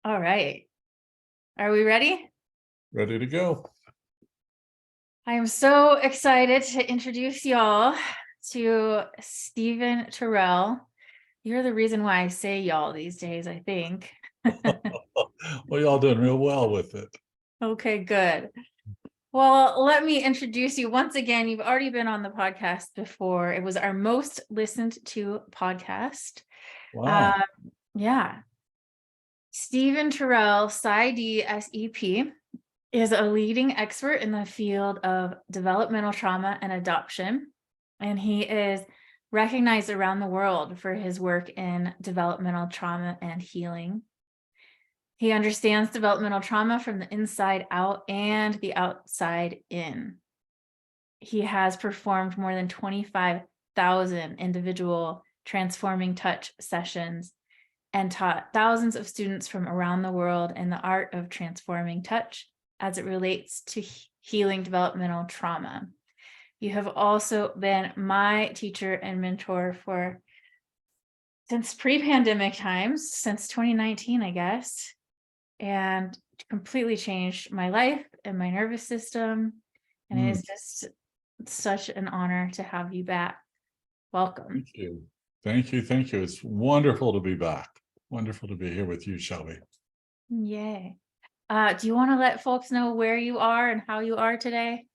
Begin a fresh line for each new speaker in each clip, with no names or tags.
All right. Are we ready?
Ready to go.
I am so excited to introduce y'all to Stephen Terrell. You're the reason why I say y'all these days, I think.
Well, y'all doing real well with it.
Okay, good. Well, let me introduce you once again. You've already been on the podcast before. It was our most listened to podcast.
Wow.
Yeah. Stephen Terrell, PsyD SEP, is a leading expert in the field of developmental trauma and adoption, and he is recognized around the world for his work in developmental trauma and healing. He understands developmental trauma from the inside out and the outside in. He has performed more than 25,000 individual transforming touch sessions and taught thousands of students from around the world in the art of transforming touch as it relates to healing developmental trauma. You have also been my teacher and mentor since pre-pandemic times, since 2019, I guess, and completely changed my life and my nervous system. And it is just such an honor to have you back. Welcome.
Thank you. Thank you. Thank you. It's wonderful to be back. Wonderful to be here with you, Shelby.
Yay. Do you want to let folks know where you are and how you are today?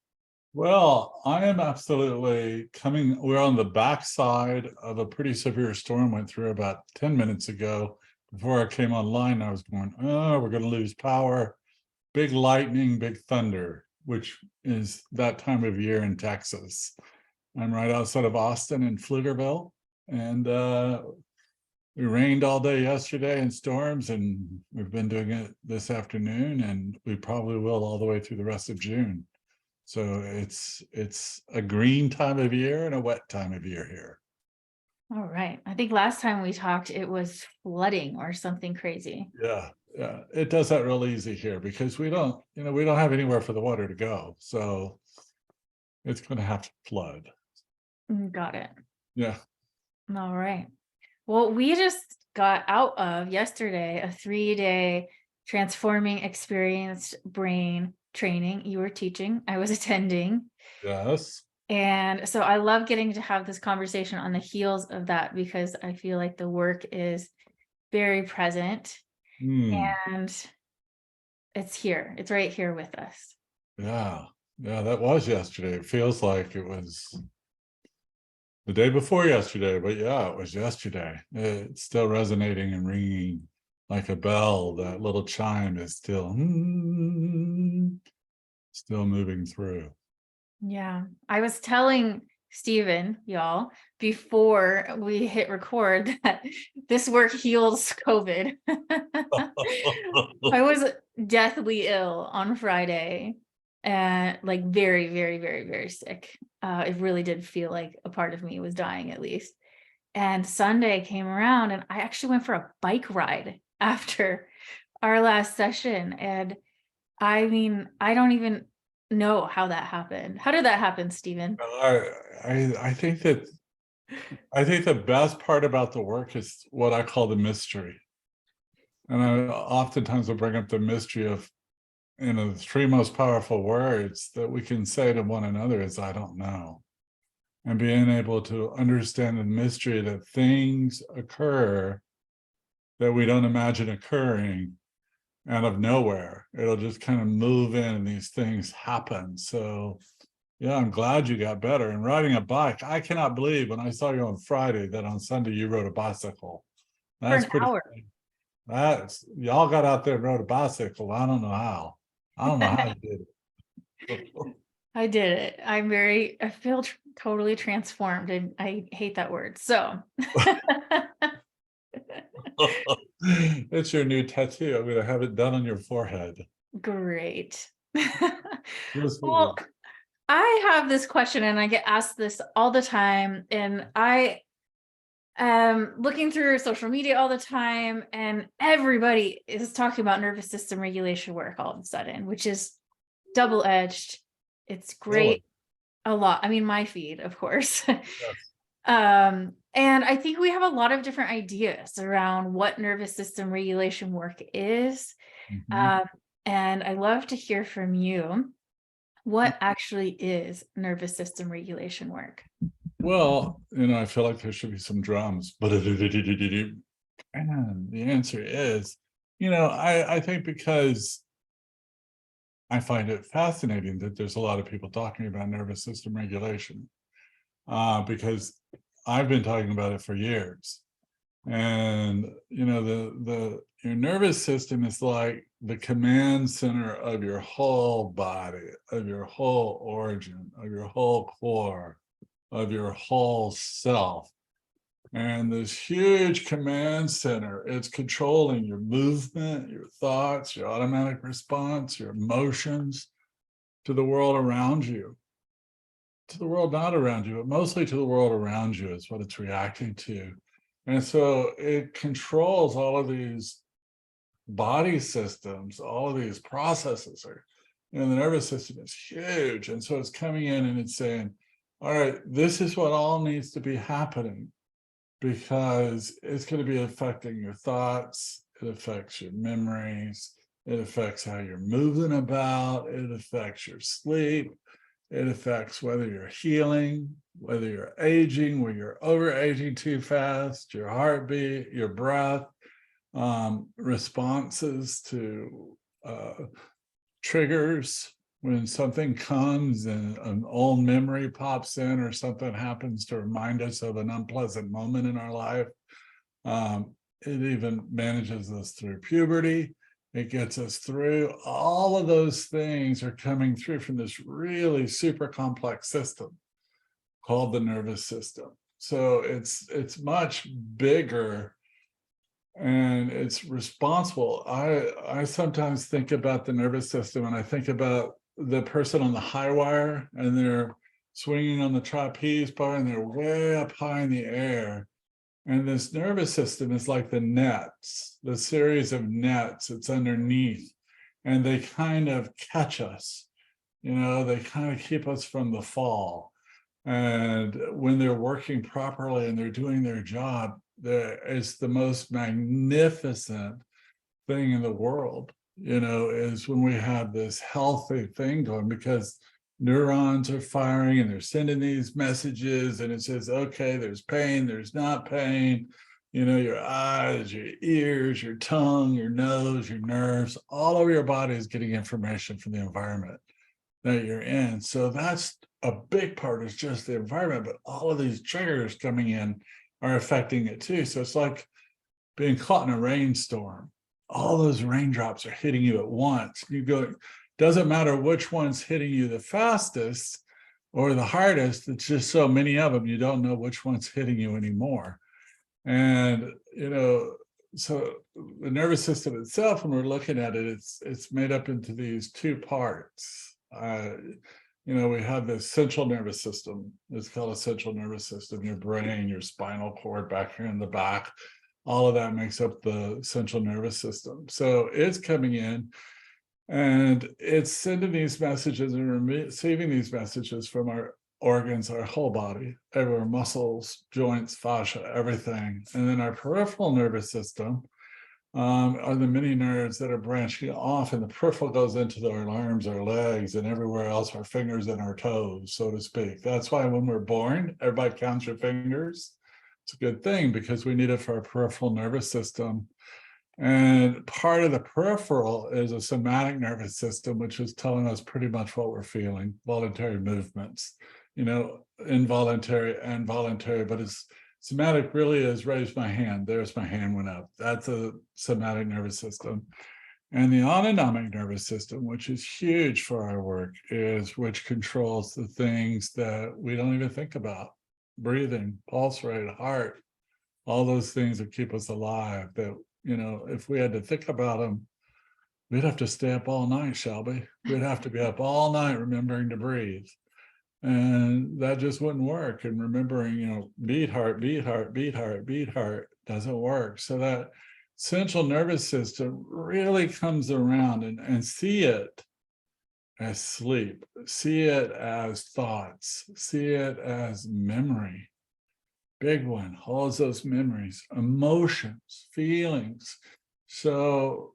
Well, I am absolutely we're on the backside of a pretty severe storm, went through about 10 minutes ago. Before I came online, I was going, oh, we're going to lose power. Big lightning, big thunder, which is that time of year in Texas. I'm right outside of Austin in Pflugerville, and it rained all day yesterday in storms, and we've been doing it this afternoon, and we probably will all the way through the rest of June. So it's a green time of year and a wet time of year here.
All right. I think last time we talked, it was flooding or something crazy.
Yeah, it does that real easy here because we don't have anywhere for the water to go. So it's going to have to flood.
Got it.
Yeah.
All right. Well, we just got out of yesterday a 3-day transforming experienced brain training. You were teaching, I was attending.
Yes.
And so I love getting to have this conversation on the heels of that because I feel like the work is very present and it's here. It's right here with us.
Yeah. Yeah, that was yesterday. It feels like it was the day before yesterday, but yeah, it was yesterday. It's still resonating and ringing like a bell. That little chime is still moving through.
Yeah, I was telling Stephen, y'all, before we hit record that this work heals COVID. I was deathly ill on Friday and like very, very, very, very sick. It really did feel like a part of me was dying at least. And Sunday came around and I actually went for a bike ride after our last session. And I mean, I don't even know how that happened. How did that happen, Stephen?
I think the best part about the work is what I call the mystery. And I oftentimes will bring up the mystery of, the three most powerful words that we can say to one another is, I don't know. And being able to understand the mystery that things occur that we don't imagine occurring out of nowhere. It'll just kind of move in and these things happen. So yeah, I'm glad you got better. And riding a bike, I cannot believe when I saw you on Friday that on Sunday you rode a bicycle. That's
For an hour.
Y'all got out there and rode a bicycle. I don't know how. I don't know how you did it.
I did it. I feel totally transformed and I hate that word. So
It's your new tattoo. I'm going to have it done on your forehead.
great.
Yes,
Well, I have this question and I get asked this all the time, and I am looking through social media all the time, and everybody is talking about nervous system regulation work all of a sudden, which is double-edged. It's great.
Really?
A lot. I mean, my feed, of course.
Yes.
And I think we have a lot of different ideas around what nervous system regulation work is.
Mhm.
Um, and I love to hear from you. What actually is nervous system regulation work?
Well, I feel like there should be some drums, but and the answer is, I think because I find it fascinating that there's a lot of people talking about nervous system regulation, because I've been talking about it for years. And your nervous system is like the command center of your whole body, of your whole origin, of your whole core, of your whole self. And this huge command center, it's controlling your movement, your thoughts, your automatic response, your emotions to the world around you, to the world not around you, but mostly to the world around you is what it's reacting to. And so it controls all of these body systems, all of these processes are, the nervous system is huge. And so it's coming in and it's saying, all right, this is what all needs to be happening, because it's going to be affecting your thoughts, it affects your memories, it affects how you're moving about, it affects your sleep, it affects whether you're healing, whether you're aging, whether you're over aging too fast, your heartbeat, your breath, responses to triggers. When something comes and an old memory pops in or something happens to remind us of an unpleasant moment in our life, it even manages us through puberty. It gets us through. All of those things are coming through from this really super complex system called the nervous system. So it's much bigger and it's responsible. I sometimes think about the nervous system and I think about the person on the high wire and they're swinging on the trapeze bar and they're way up high in the air. And this nervous system is like the nets, the series of nets, it's underneath. And they kind of catch us, they kind of keep us from the fall. And when they're working properly and they're doing their job, it's the most magnificent thing in the world, is when we have this healthy thing going, because neurons are firing and they're sending these messages and it says, okay, there's pain, there's not pain, your eyes, your ears, your tongue, your nose, your nerves, all over your body is getting information from the environment that you're in. So that's a big part, is just the environment, but all of these triggers coming in are affecting it too. So it's like being caught in a rainstorm. All those raindrops are hitting you at once. You go, doesn't matter which one's hitting you the fastest or the hardest, it's just so many of them, you don't know which one's hitting you anymore. And, so the nervous system itself, when we're looking at it, it's made up into these two parts. We have this central nervous system. It's called a central nervous system. Your brain, your spinal cord back here in the back, all of that makes up the central nervous system. So it's coming in and it's sending these messages and receiving these messages from our organs, our whole body, everywhere, muscles, joints, fascia, everything. And then our peripheral nervous system are the mini nerves that are branching off, and the peripheral goes into our arms, our legs, and everywhere else, our fingers and our toes, so to speak. That's why when we're born, everybody counts your fingers. It's a good thing because we need it for our peripheral nervous system. And part of the peripheral is a somatic nervous system, which is telling us pretty much what we're feeling, voluntary movements, involuntary and voluntary, but it's somatic really is raise my hand. There's my hand went up. That's a somatic nervous system. And the autonomic nervous system, which is huge for our work, is which controls the things that we don't even think about. Breathing, pulse rate, heart, all those things that keep us alive that, if we had to think about them, we'd have to stay up all night, Shelby. We'd have to be up all night remembering to breathe. And that just wouldn't work. And remembering, beat heart, beat heart, beat heart, beat heart doesn't work. So that central nervous system really comes around and see it as sleep, see it as thoughts, see it as memory. big one, holds those memories, emotions, feelings. So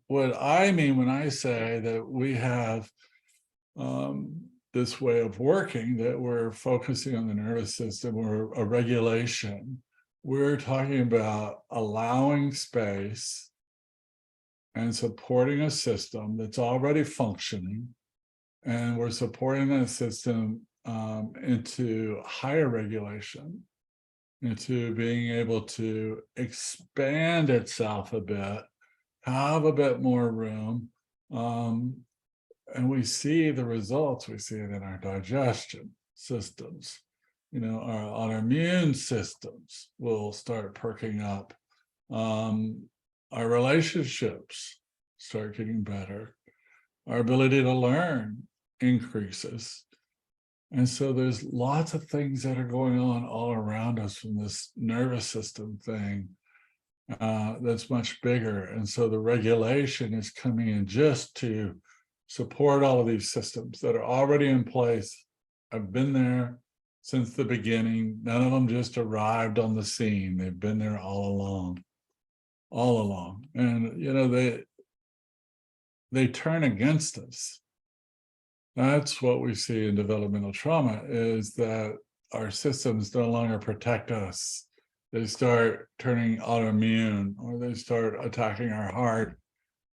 what I mean when I say that we have this way of working, that we're focusing on the nervous system or a regulation, we're talking about allowing space and supporting a system that's already functioning, and we're supporting that system into higher regulation, into being able to expand itself a bit, have a bit more room. And we see the results. We see it in our digestion systems. Our autoimmune systems will start perking up. Our relationships start getting better. Our ability to learn increases. And so there's lots of things that are going on all around us from this nervous system thing that's much bigger. And so the regulation is coming in just to support all of these systems that are already in place. I've been there since the beginning. None of them just arrived on the scene. They've been there all along. And, they turn against us. That's what we see in developmental trauma, is that our systems no longer protect us. They start turning autoimmune, or they start attacking our heart,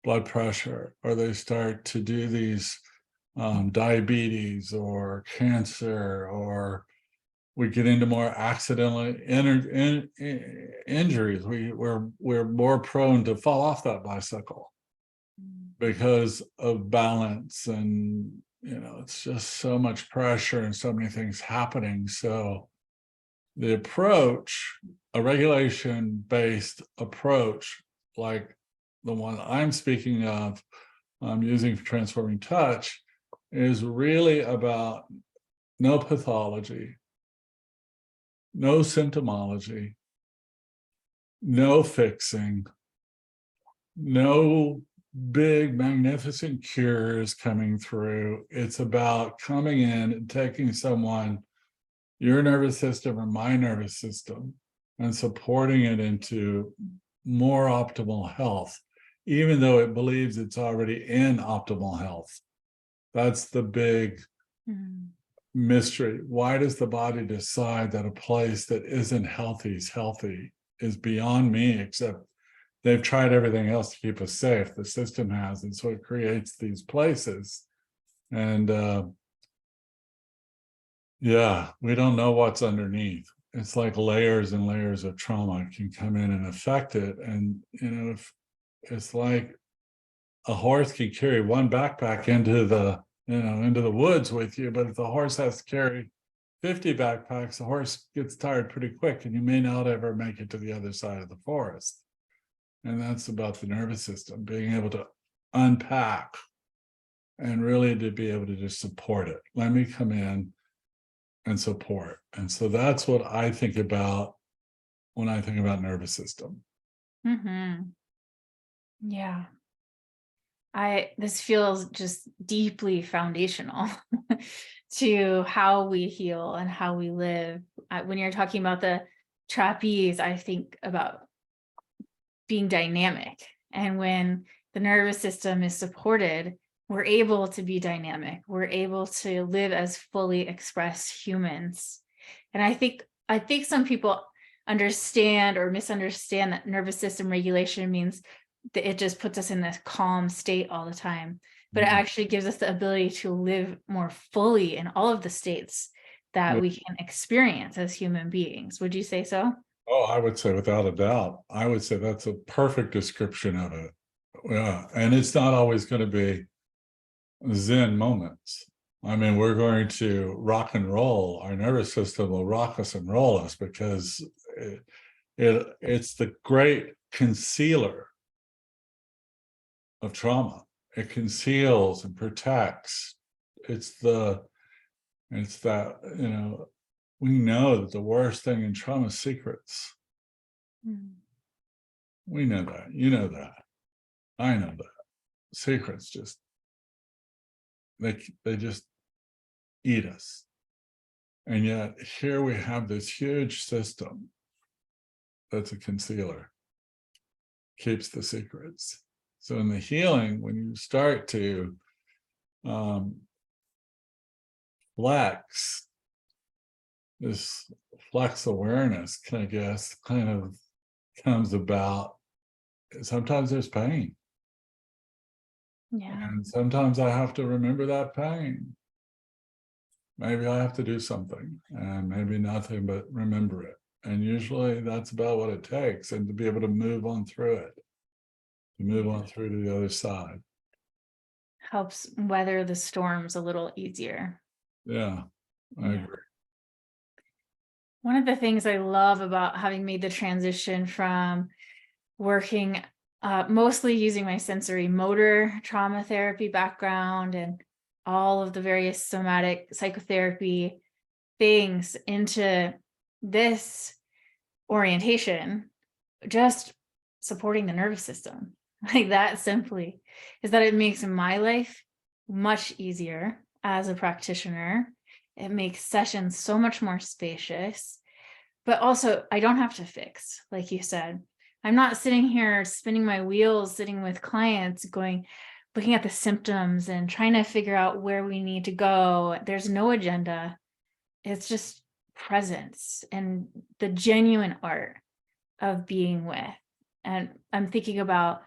blood pressure, or they start to do these diabetes or cancer, or we get into more accidental injuries. We're more prone to fall off that bicycle because of balance, and it's just so much pressure and so many things happening. So the approach, a regulation-based approach like the one I'm speaking of, using for transforming touch, is really about no pathology, no symptomology, no fixing, no big magnificent cures coming through. It's about coming in and taking someone, your nervous system or my nervous system, and supporting it into more optimal health, even though it believes it's already in optimal health. That's the big mystery. Why does the body decide that a place that isn't healthy is healthy? Is beyond me, except they've tried everything else to keep us safe. The system has, and so it creates these places. And we don't know what's underneath. It's like layers and layers of trauma can come in and affect it. And if it's like a horse can carry one backpack into the woods with you, but if the horse has to carry 50 backpacks, the horse gets tired pretty quick, and you may not ever make it to the other side of the forest. And that's about the nervous system, being able to unpack and really to be able to just support it. Let me come in and support. And so that's what I think about when I think about nervous system.
Yeah. This feels just deeply foundational to how we heal and how we live. When you're talking about the trapeze, I think about being dynamic. And when the nervous system is supported, we're able to be dynamic. We're able to live as fully expressed humans. And I think some people understand or misunderstand that nervous system regulation means that it just puts us in this calm state all the time. But it actually gives us the ability to live more fully in all of the states that we can experience as human beings. Would you say so?
Oh, I would say without a doubt. I would say that's a perfect description of it. Yeah. And it's not always going to be Zen moments. I mean, we're going to rock and roll. Our nervous system will rock us and roll us, because it's the great concealer of trauma. It conceals and protects. It's that, we know that the worst thing in trauma is secrets. We know that. You know that. I know that. Secrets just, they just eat us. And yet here we have this huge system that's a concealer, keeps the secrets. So in the healing, when you start to flex, this flex awareness, I guess, kind of comes about. Sometimes there's pain.
Yeah.
And sometimes I have to remember that pain. Maybe I have to do something, and maybe nothing, but remember it. And usually that's about what it takes, and to be able to move on through it, to move on through to the other side.
Helps weather the storms a little easier.
Yeah, I
Yeah.
agree.
One of the things I love about having made the transition from working mostly using my sensory motor trauma therapy background and all of the various somatic psychotherapy things into this orientation, just supporting the nervous system, like that simply, is that it makes my life much easier as a practitioner. It makes sessions so much more spacious, but also I don't have to fix, like you said. I'm not sitting here spinning my wheels, sitting with clients going, looking at the symptoms and trying to figure out where we need to go. There's no agenda. It's just presence and the genuine art of being with. And I'm thinking about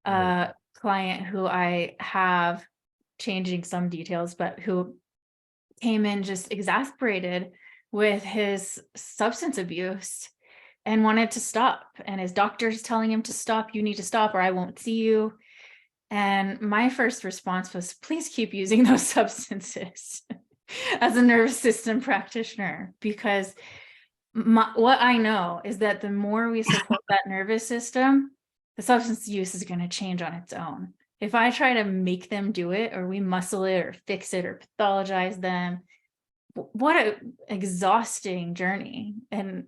a client who I have, changing some details, but who came in just exasperated with his substance abuse and wanted to stop. And his doctor's telling him to stop, you need to stop or I won't see you. And my first response was, please keep using those substances as a nervous system practitioner, because what I know is that the more we support that nervous system, the substance use is going to change on its own. If I try to make them do it, or we muscle it or fix it or pathologize them, what a exhausting journey, and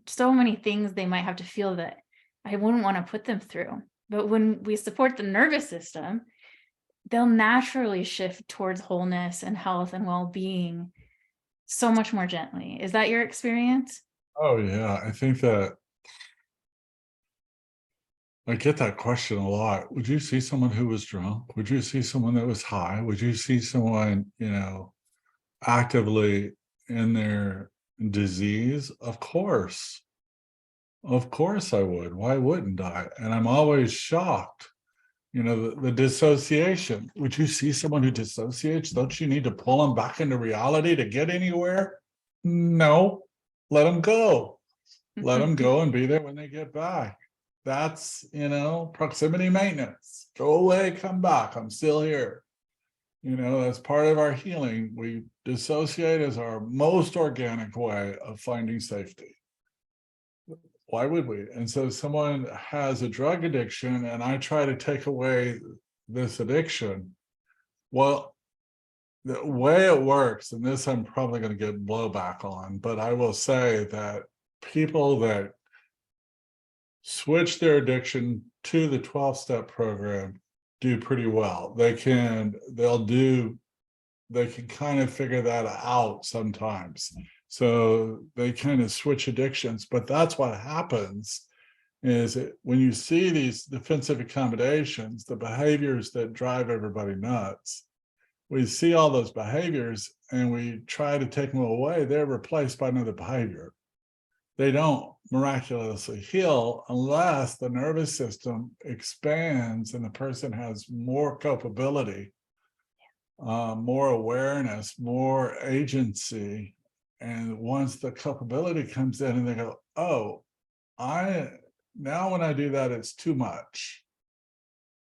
so many things they might have to feel that I wouldn't want to put them through. But when we support the nervous system, they'll naturally shift towards wholeness and health and well-being so much more gently. Is that your experience?
Oh yeah, I think that I get that question a lot. Would you see someone who was drunk? Would you see someone that was high? Would you see someone, actively in their disease? Of course. Of course I would. Why wouldn't I? And I'm always shocked. The dissociation. Would you see someone who dissociates? Don't you need to pull them back into reality to get anywhere? No, let them go. Let them go and be there when they get back. That's, proximity maintenance. Go away, come back. I'm still here. That's part of our healing. We dissociate as our most organic way of finding safety. Why would we? And so someone has a drug addiction and I try to take away this addiction. Well, the way it works, and this I'm probably going to get blowback on, but I will say that people that switch their addiction to the 12-step program do pretty well. They can kind of figure that out sometimes. So they kind of switch addictions, but that's what happens is when you see these defensive accommodations, the behaviors that drive everybody nuts, we see all those behaviors and we try to take them away, they're replaced by another behavior. They don't miraculously heal unless the nervous system expands and the person has more culpability, more awareness, more agency. And once the culpability comes in and they go, oh, now when I do that, it's too much.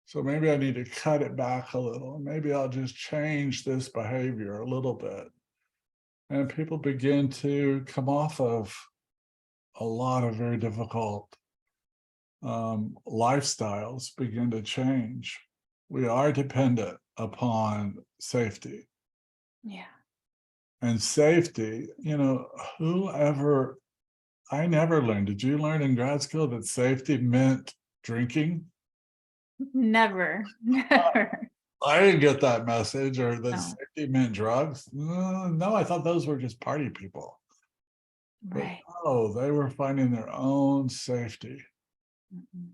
So maybe I need to cut it back a little. Maybe I'll just change this behavior a little bit. And people begin to come off of a lot of very difficult lifestyles, begin to change. We are dependent upon safety.
Yeah.
And safety, I never learned. Did you learn in grad school that safety meant drinking?
Never.
I didn't get that message, or the
No,
safety meant drugs. No, I thought those were just party people. But
right.
oh, they were finding their own safety.
Mhm.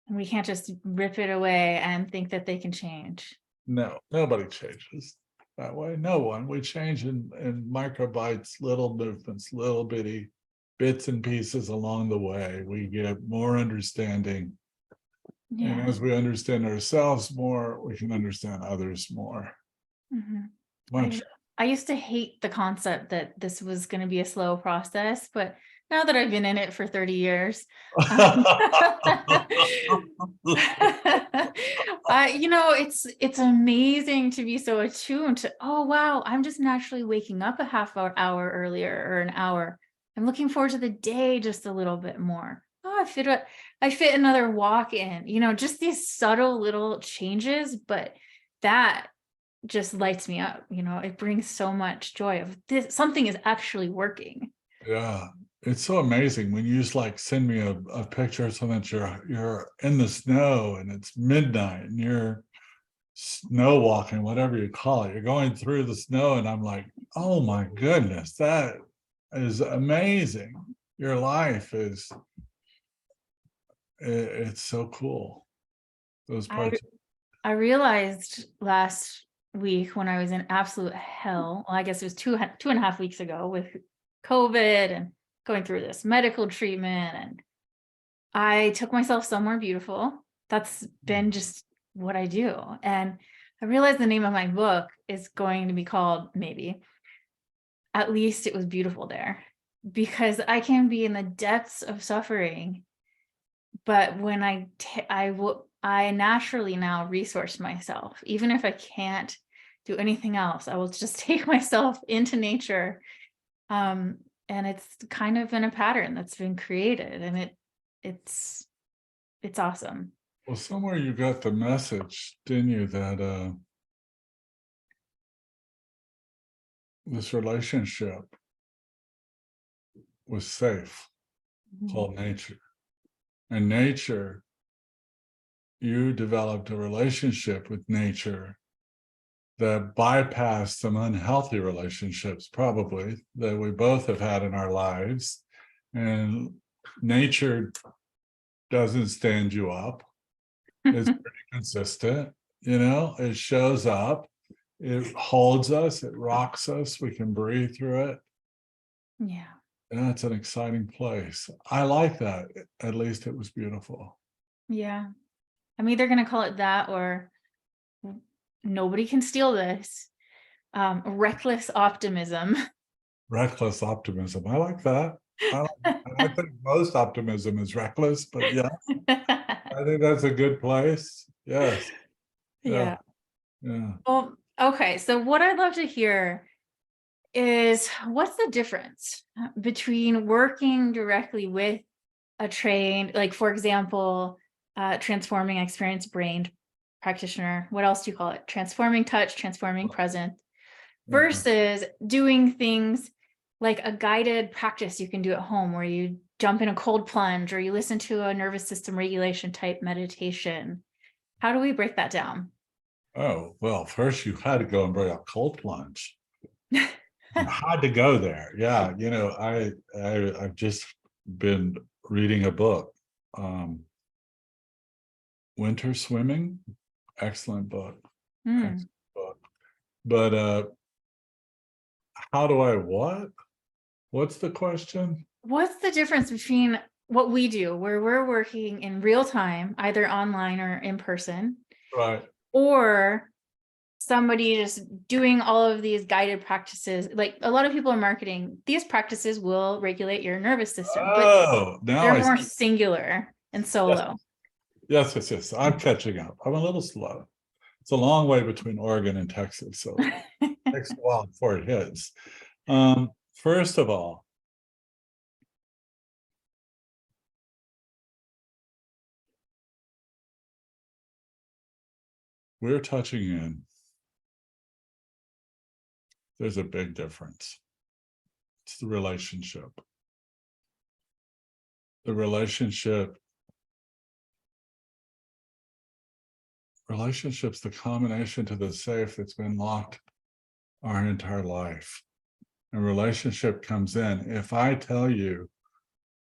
And we can't just rip it away and think that they can change.
No, nobody changes that way. No one. We change in microbites, little movements, little bitty bits and pieces along the way. We get more understanding. And
Yeah.
as we understand ourselves more, we can understand others more.
Mhm.
Much.
I used to hate the concept that this was going to be a slow process, but now that I've been in it for 30 years, um, it's amazing to be so attuned to, oh wow, I'm just naturally waking up a hour earlier or an hour. I'm looking forward to the day just a little bit more. Oh, I fit another walk in, just these subtle little changes, but that just lights me up. It brings so much joy of this, something is actually working.
Yeah, it's so amazing when you just like send me a picture of something that you're in the snow and it's midnight and you're snow walking, whatever you call it. You're going through the snow, and I'm like, oh my goodness, that is amazing. Your life is it's so cool. Those
I
parts.
I realized last week when I was in absolute hell, well, I guess it was 2.5 weeks ago with COVID and going through this medical treatment, and I took myself somewhere beautiful. That's been just what I do. And I realized the name of my book is going to be called, maybe, At Least It Was Beautiful There, because I can be in the depths of suffering, but when I naturally now resource myself, even if I can't do anything else, I will just take myself into nature. And it's kind of in a pattern that's been created, and it's it's awesome.
Well, somewhere you got the message, didn't you, that this relationship was safe,
Mhm.
called nature. And nature, you developed a relationship with nature that bypassed some unhealthy relationships, probably, that we both have had in our lives. And nature doesn't stand you up. It's pretty consistent, it shows up, it holds us, it rocks us, we can breathe through it.
Yeah.
And it's an exciting place. I like that. At least it was beautiful.
Yeah. I'm either going to call it that or nobody can steal this. Reckless optimism.
Reckless optimism. I like that. I think most optimism is reckless, but yeah, I think that's a good place. Yes. Yeah.
Yeah.
Yeah.
Well, okay. So what I'd love to hear is, what's the difference between working directly with a trained, like for example, transforming experienced brain practitioner. What else do you call it? Transforming touch, transforming present,
Yeah.
versus doing things like a guided practice you can do at home where you jump in a cold plunge or you listen to a nervous system regulation type meditation. How do we break that down?
Oh, well, first you had to go and bring up cold plunge. You had to go there. Yeah. I've just been reading a book. Winter Swimming. Excellent book. Excellent
Hmm.
book. But how do I what? What's the question?
What's the difference between what we do, where we're working in real time, either online or in person,
Right.
or somebody just doing all of these guided practices? Like a lot of people in marketing, these practices will regulate your nervous system, but
Oh, now
they're
I
more
see.
singular and
Yes,
solo.
yes. I'm catching up. I'm a little slow. It's a long way between Oregon and Texas, so it takes a while before it hits. First of all, we're touching in. There's a big difference. It's the relationship. The relationship relationships, the combination to the safe that's been locked our entire life. And relationship comes in. If I tell you,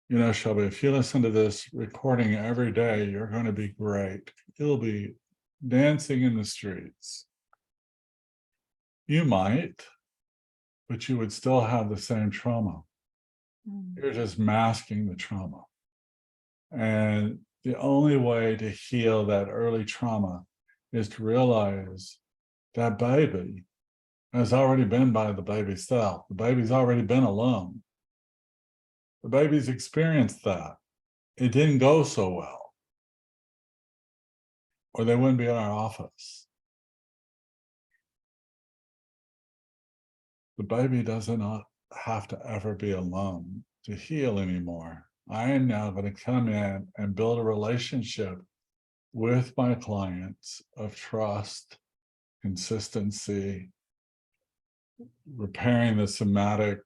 you know, Shelby, if you listen to this recording every day, you're going to be great. You'll be dancing in the streets. You might, but you would still have the same trauma. You're just masking the trauma. And the only way to heal that early trauma is to realize that baby has already been by the baby's self. The baby's already been alone. The baby's experienced that. It didn't go so well, or they wouldn't be in our office. The baby doesn't have to ever be alone to heal anymore. I am now going to come in and build a relationship with my clients of trust, consistency, repairing the somatic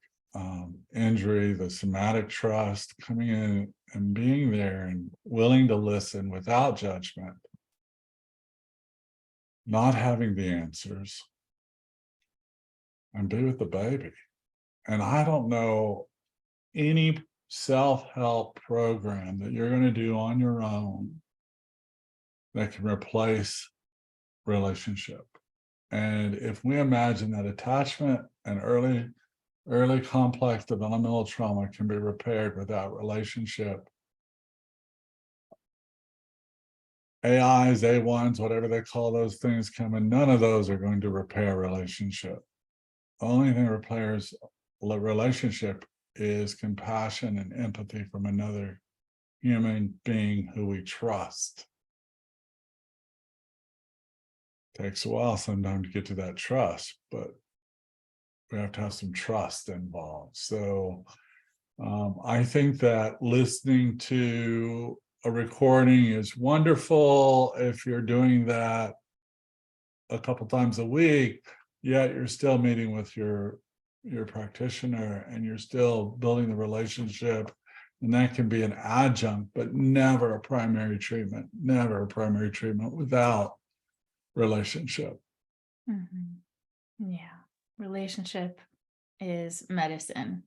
injury, the somatic trust, coming in and being there and willing to listen without judgment, not having the answers, and be with the baby. And I don't know any self-help program that you're going to do on your own that can replace relationship. And if we imagine that attachment and early complex developmental trauma can be repaired without relationship, AIs, A1s, whatever they call those things come in, none of those are going to repair relationship. The only thing that repairs relationship is compassion and empathy from another human being who we trust. Takes a while sometimes to get to that trust, but we have to have some trust involved. So I think that listening to a recording is wonderful if you're doing that a couple times a week, yet you're still meeting with your practitioner and you're still building the relationship, and that can be an adjunct, but never a primary treatment, never a primary treatment without relationship.
Yeah, relationship is medicine.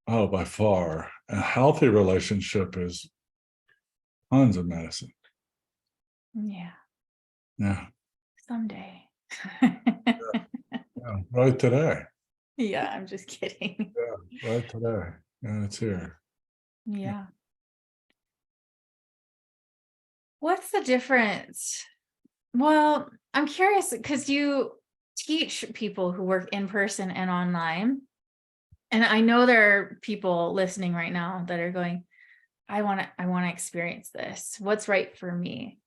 Oh, by far. A healthy relationship is tons of medicine.
Yeah.
Yeah.
Someday.
Yeah, right today.
Yeah, I'm just kidding.
Yeah, right today. Yeah, it's here.
Yeah. What's the difference? Well, I'm curious because you teach people who work in person and online. And I know there are people listening right now that are going, I want to experience this. What's right for me?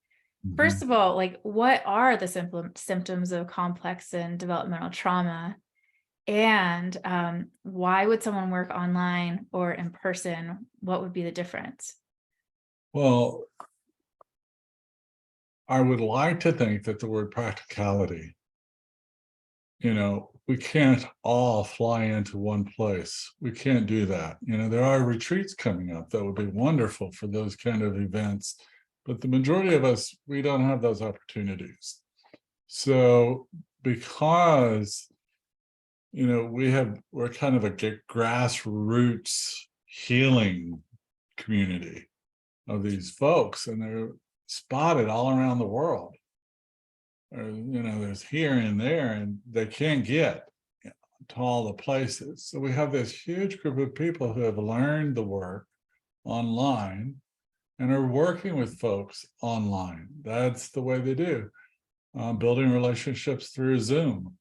First of all, like, what are the symptoms of complex and developmental trauma? And why would someone work online or in person? What would be the difference?
Well, I would like to think that the word practicality, you know, we can't all fly into one place. We can't do that. You know, there are retreats coming up that would be wonderful for those kind of events, but the majority of us, we don't have those opportunities. So because, you know, we're kind of a grassroots healing community of these folks, and they're spotted all around the world. Or, you know, there's here and there, and they can't get to all the places. So we have this huge group of people who have learned the work online and are working with folks online. That's the way they do. Building relationships through Zoom.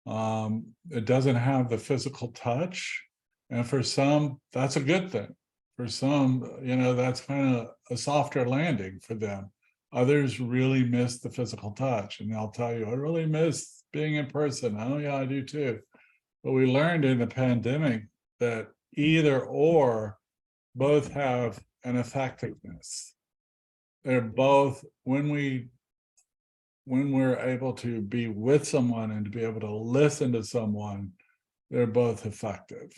It doesn't have the physical touch. And for some, that's a good thing. For some, you know, that's kind of a softer landing for them. Others really miss the physical touch, and they'll tell you, I really miss being in person. Oh yeah, I do too. But we learned in the pandemic that either or both have an effectiveness. They're both, when we're able to be with someone and to be able to listen to someone, they're both effective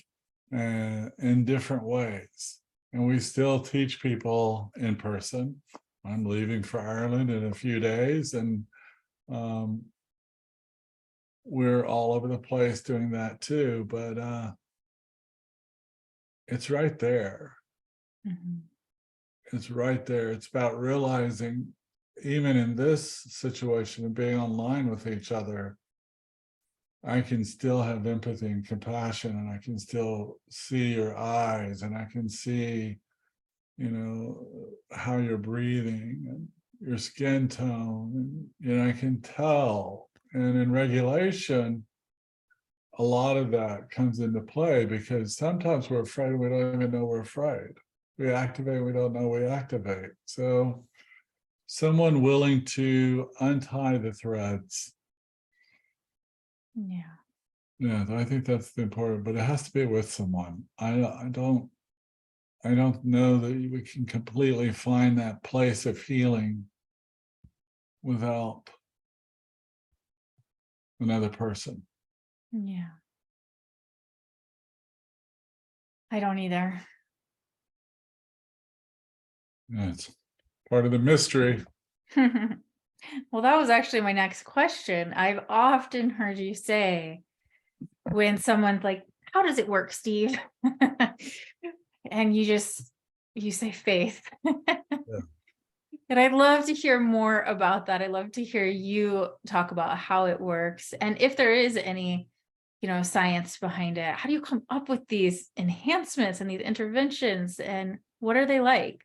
and in different ways. And we still teach people in person. I'm leaving for Ireland in a few days, and we're all over the place doing that too, but it's right there.
Mhm.
It's right there. It's about realizing, even in this situation of being online with each other, I can still have empathy and compassion, and I can still see your eyes, and I can see, how you're breathing and your skin tone, and I can tell. And in regulation, a lot of that comes into play, because sometimes we're afraid, we don't even know we're afraid. We activate, we don't know we activate. So someone willing to untie the threads.
Yeah.
Yeah, I think that's the important, but it has to be with someone. I don't know that we can completely find that place of healing without another person.
Yeah. I don't either.
Yeah, it's part of the mystery.
Well, that was actually my next question. I've often heard you say, when someone's like, how does it work, Steve? And you say faith. And I'd love to hear more about that. I'd love to hear you talk about how it works, and if there is any, science behind it. How do you come up with these enhancements and these interventions, and what are they like?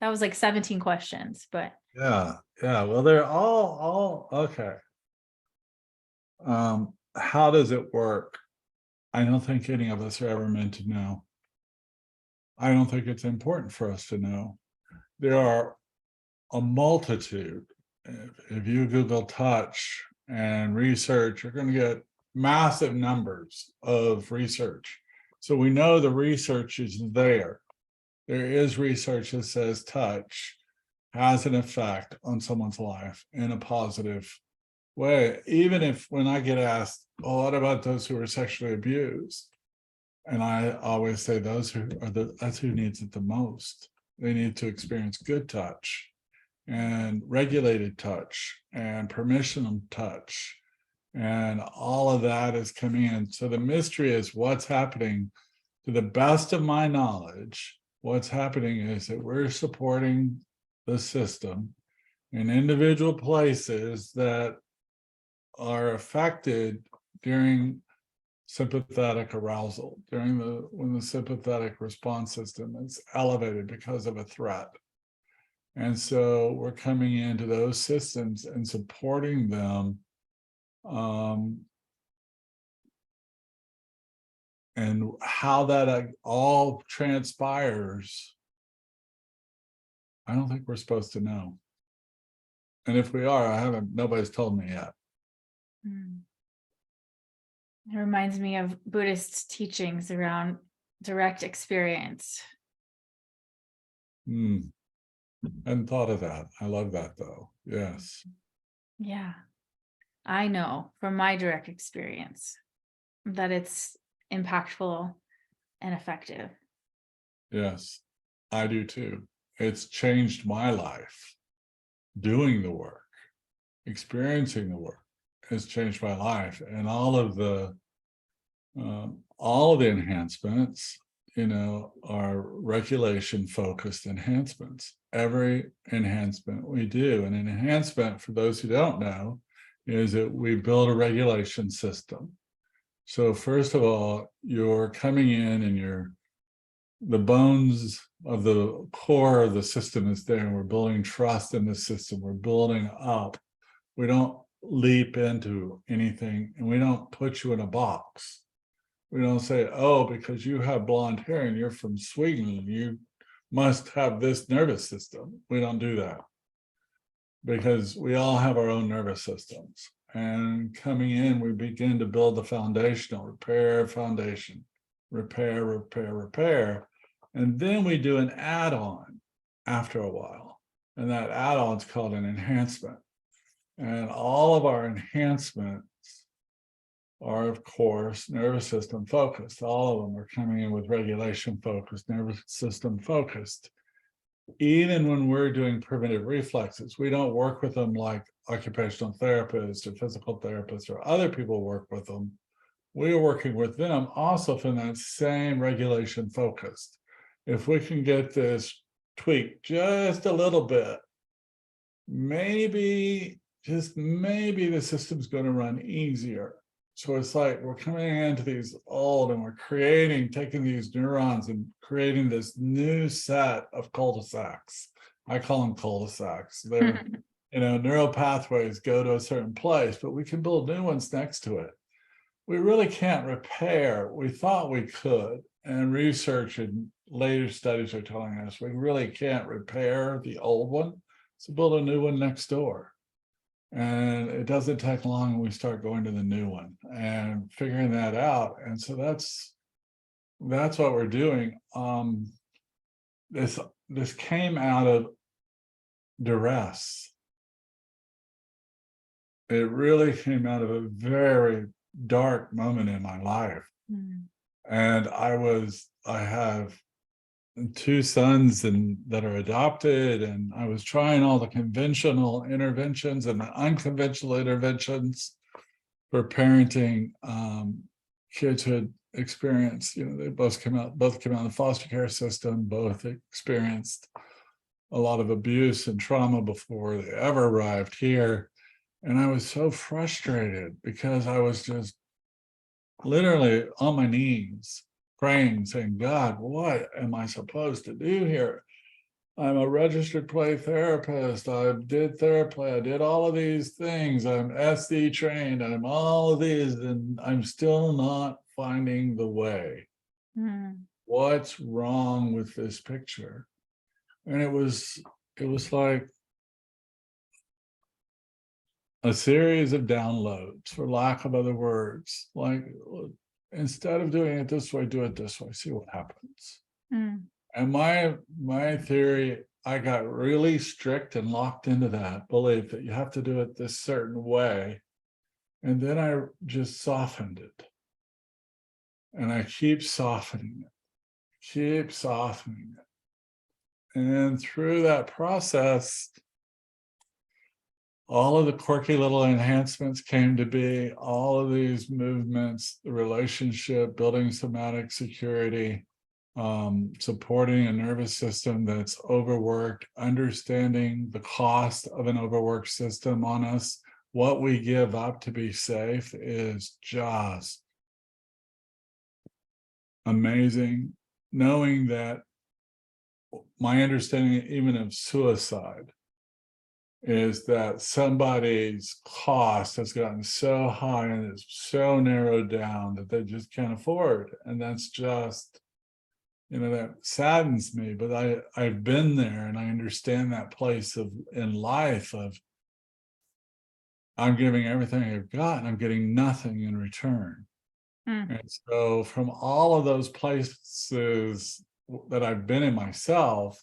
That was like 17 questions, but
Yeah, yeah. Well, they're all okay. How does it work? I don't think any of us are ever meant to know. I don't think it's important for us to know. There are a multitude. If you Google touch and research, you're going to get massive numbers of research. So we know the research is there. There is research that says touch has an effect on someone's life in a positive way. Even if, when I get asked, oh, what about those who are sexually abused? And I always say that's who needs it the most. They need to experience good touch and regulated touch and permission touch. And all of that is coming in. So the mystery is what's happening. To the best of my knowledge, what's happening is that we're supporting the system in individual places that are affected during sympathetic arousal, when the sympathetic response system is elevated because of a threat. And so we're coming into those systems and supporting them. And how that all transpires, I don't think we're supposed to know. And if we are, nobody's told me yet.
it reminds me of Buddhist teachings around direct experience.
Hadn't thought of that. I love that though. Yes.
Yeah. I know from my direct experience that it's impactful and effective.
Yes, I do too. It's changed my life. Doing the work, experiencing the work has changed my life, and all of the enhancements, are regulation focused enhancements. Every enhancement we do, and an enhancement, for those who don't know, is that we build a regulation system. So first of all, you're coming in and the bones of the core of the system is there, and we're building trust in the system. We're building up. We don't leap into anything, and we don't put you in a box. We don't say, oh, because you have blonde hair and you're from Sweden, you must have this nervous system. We don't do that, because we all have our own nervous systems. And coming in, we begin to build the foundational repair foundation, repair, repair, repair. And then we do an add-on after a while. And that add-on is called an enhancement. And all of our enhancements are, of course, nervous system focused. All of them are coming in with regulation focused, nervous system focused. even when we're doing primitive reflexes, we don't work with them like occupational therapists or physical therapists or other people work with them. We are working with them also from that same regulation focused. If we can get this tweaked just a little bit, maybe, just maybe the system's going to run easier. So it's like we're coming into these old and we're taking these neurons and creating this new set of cul-de-sacs. I call them cul-de-sacs. They're, neural pathways go to a certain place, but we can build new ones next to it. We really can't repair. We thought we could, and research and later studies are telling us we really can't repair the old one. So build a new one next door. And it doesn't take long when we start going to the new one and figuring that out. And so that's what we're doing. This came out of duress. It really came out of a very dark moment in my life. And I have 2 sons that are adopted, and I was trying all the conventional interventions and the unconventional interventions for parenting kids who had experienced, they both came out of the foster care system, both experienced a lot of abuse and trauma before they ever arrived here. And I was so frustrated because I was just literally on my knees praying, saying, God, what am I supposed to do here? I'm a registered play therapist. I did therapy. I did all of these things. I'm SE trained. I'm all of these, and I'm still not finding the way. What's wrong with this picture? And it was like a series of downloads, for lack of other words. Like, instead of doing it this way, do it this way, see what happens. And my theory, I got really strict and locked into that belief that you have to do it this certain way. And then I just softened it. And I keep softening it. And through that process, all of the quirky little enhancements came to be, all of these movements, the relationship, building somatic security, supporting a nervous system that's overworked, understanding the cost of an overworked system on us, what we give up to be safe is just amazing. Knowing that my understanding even of suicide is that somebody's cost has gotten so high and it's so narrowed down that they just can't afford. And that's just, that saddens me, but I've been there and I understand that place in life of I'm giving everything I've got and I'm getting nothing in return. And so from all of those places that I've been in myself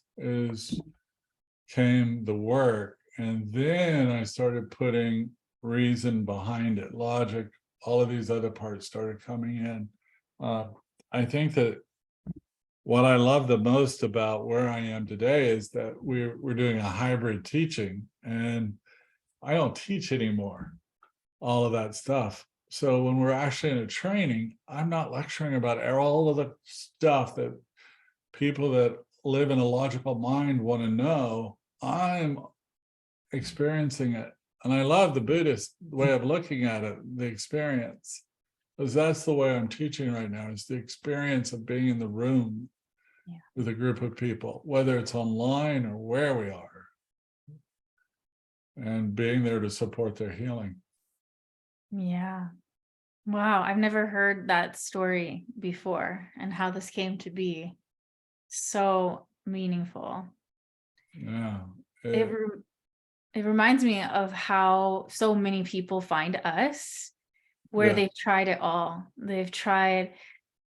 came the work. And then I started putting reason behind it, logic, all of these other parts started coming in. I think that what I love the most about where I am today is that we're doing a hybrid teaching, and I don't teach anymore, all of that stuff. So when we're actually in a training, I'm not lecturing about all of the stuff that people that live in a logical mind want to know. I'm experiencing it. And I love the Buddhist way of looking at it, the experience, because that's the way I'm teaching right now, is the experience of being in the room with a group of people, whether it's online or where we are, and being there to support their healing.
Yeah. Wow. I've never heard that story before, and how this came to be. So meaningful.
Yeah.
It reminds me of how so many people find us, where they've tried it all. They've tried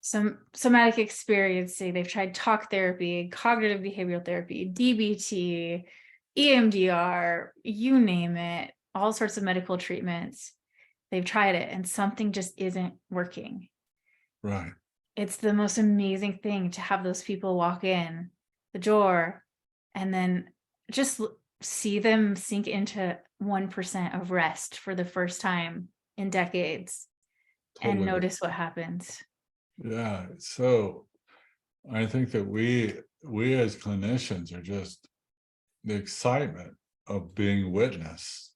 some somatic experiencing, they've tried talk therapy, cognitive behavioral therapy, DBT, EMDR, you name it, all sorts of medical treatments. They've tried it and something just isn't working.
Right.
It's the most amazing thing to have those people walk in the door and then just see them sink into 1% of rest for the first time in decades and
Totally.
notice what happens.
Yeah. So I think that we as clinicians are just the excitement of being witnessed.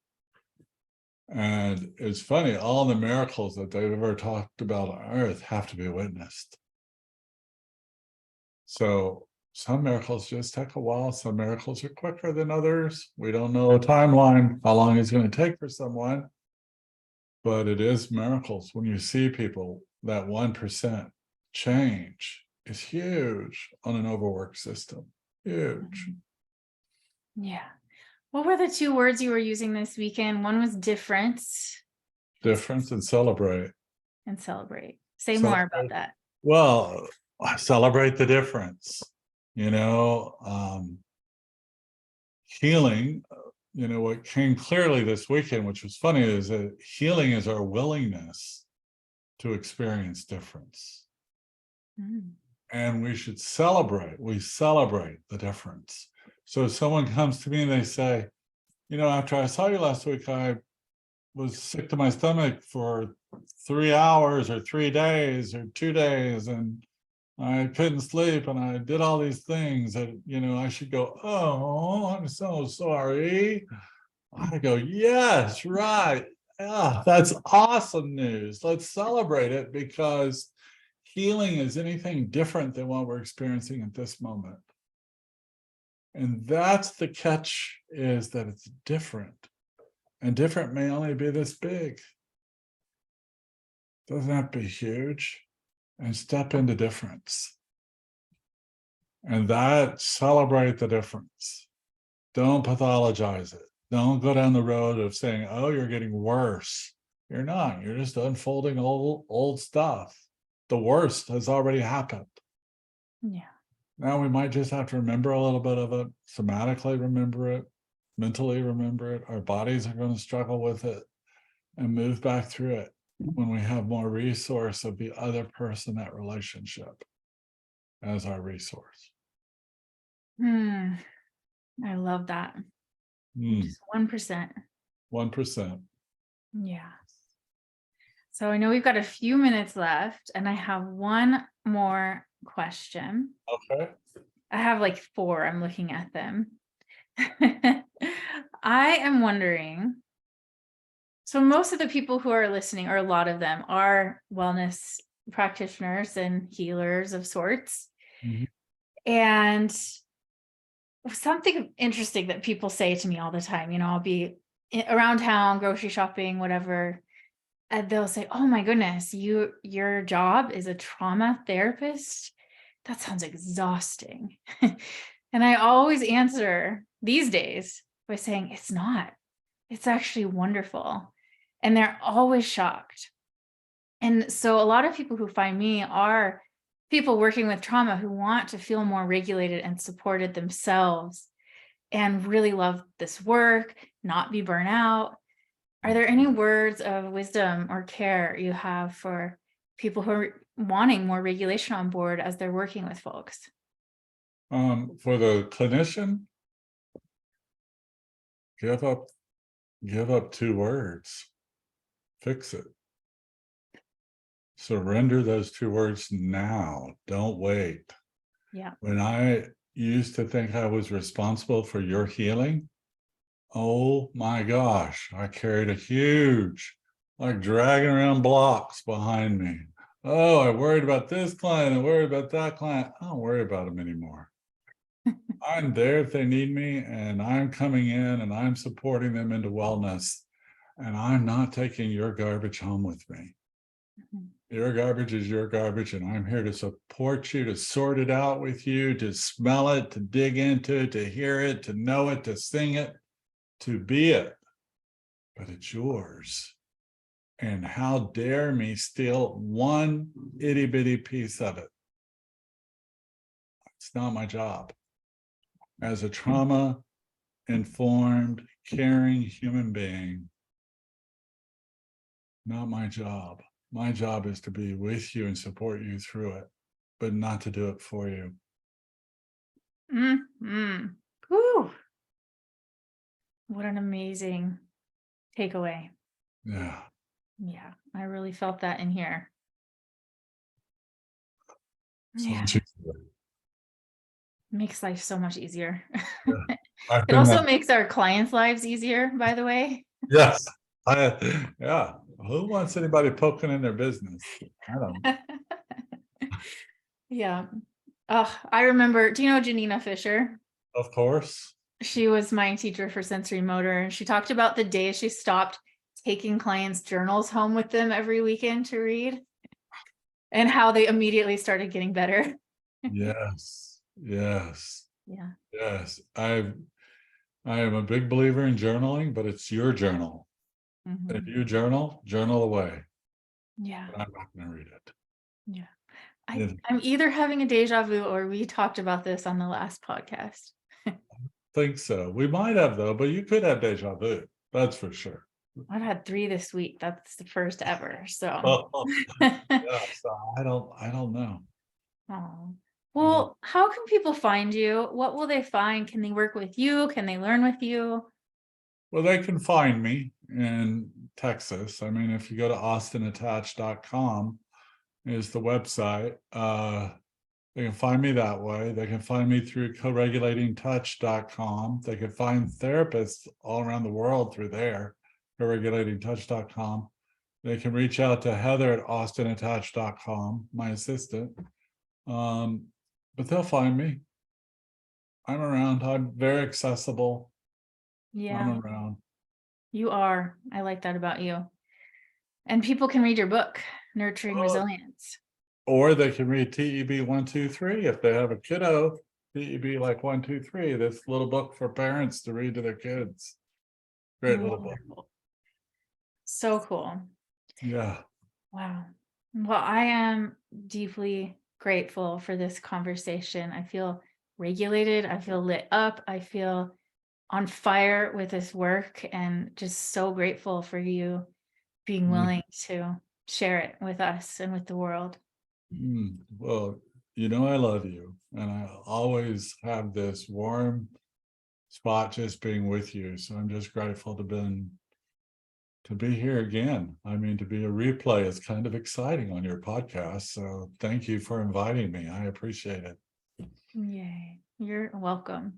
And it's funny, all the miracles that they've ever talked about on earth have to be witnessed. So some miracles just take a while. Some miracles are quicker than others. We don't know a timeline, how long it's going to take for someone. But it is miracles when you see people, that 1% change is huge on an overworked system. Huge.
Yeah. What were the 2 words you were using this weekend? One was difference
Difference and celebrate.
and celebrate. Say more about that.
Well, celebrate the difference. Healing, what came clearly this weekend, which was funny, is that healing is our willingness to experience difference.
Mm.
And we should celebrate. We celebrate the difference. So if someone comes to me and they say, after I saw you last week, I was sick to my stomach for 3 hours or 3 days or 2 days, and I couldn't sleep, and I did all these things that, I should go, oh, I'm so sorry. I go, yes, right. Yeah, that's awesome news. Let's celebrate it, because healing is anything different than what we're experiencing at this moment. And that's the catch, is that it's different. And different may only be this big. Doesn't have to be huge. And step into difference. And that, celebrate the difference. Don't pathologize it. Don't go down the road of saying, oh, you're getting worse. You're not. You're just unfolding old stuff. The worst has already happened.
Yeah.
Now we might just have to remember a little bit of it, somatically remember it, mentally remember it. Our bodies are going to struggle with it and move back through it when we have more resource of the other person, that relationship, as our resource.
I love that. Just 1%.
1%.
Yeah. So I know we've got a few minutes left, and I have one more question.
Okay.
I have like 4. I'm looking at them. I am wondering, so most of the people who are listening, or a lot of them, are wellness practitioners and healers of sorts.
Mhm.
And something interesting that people say to me all the time, I'll be around town, grocery shopping, whatever, and they'll say, oh my goodness, your job is a trauma therapist? That sounds exhausting. And I always answer these days by saying, it's not. It's actually wonderful. And they're always shocked. And so a lot of people who find me are people working with trauma who want to feel more regulated and supported themselves and really love this work, not be burnt out. Are there any words of wisdom or care you have for people who are wanting more regulation on board as they're working with folks?
For the clinician, give up 2 words. Fix it. Surrender those 2 words now. Don't wait.
Yeah.
When I used to think I was responsible for your healing, oh my gosh, I carried a huge, like dragging around blocks behind me. Oh, I worried about this client, I worried about that client. I don't worry about them anymore. I'm there if they need me, and I'm coming in and I'm supporting them into wellness, and I'm not taking your garbage home with me. Your garbage is your garbage, and I'm here to support you, to sort it out with you, to smell it, to dig into it, to hear it, to know it, to sing it, to be it. But it's yours. And how dare me steal one itty bitty piece of it? It's not my job. As a trauma informed, caring human being, not my job. My job is to be with you and support you through it, but not to do it for you.
Whew. Whew. What an amazing takeaway.
Yeah.
Yeah, I really felt that in here.
So
Yeah,
much easier.
makes life so much easier.
Yeah. I
It
think
also
that,
makes our clients' lives easier, by the way.
yes. Yeah. Who wants anybody poking in their business? I don't.
Yeah. Oh, I remember, do you know Janina Fisher?
Of course.
She was my teacher for sensory motor, and she talked about the day she stopped taking clients' journals home with them every weekend to read and how they immediately started getting better.
Yes. Yes.
Yeah.
Yes. I am a big believer in journaling, but it's your journal. If
Mhm.
you journal away.
Yeah.
But I'm not going to read it.
Yeah.
Yeah.
I'm either having a deja vu or we talked about this on the last podcast.
Think so. We might have though, but you could have deja vu. That's for sure.
I've had 3 this week. That's the first ever. So
Oh, yeah. So I don't know.
oh.
I don't.
Well, how can people find you? What will they find? Can they work with you? Can they learn with you?
Well, they can find me in Texas. I mean, if you go to austinattach.com is the website. They can find me that way. They can find me through coregulatingtouch.com. They can find therapists all around the world through there, coregulatingtouch.com. They can reach out to Heather at austinattach.com, my assistant. But they'll find me. I'm around. I'm very accessible. I'm
Yeah,
around.
you are. I like that about you. And people can read your book, Nurturing Resilience.
Or they can read TEB 123 if they have a kiddo. TEB like 123, this little book for parents to read to their kids. Great little book.
Wonderful. So cool.
Yeah.
Wow. Well, I am deeply grateful for this conversation. I feel regulated. I feel lit up. I feel on fire with this work and just so grateful for you being willing to share it with us and with the world.
Well, you know I love you, and I always have this warm spot just being with you. So I'm just grateful to be here again. I mean, to be a replay is kind of exciting on your podcast. So thank you for inviting me. I appreciate it.
Yay. You're welcome.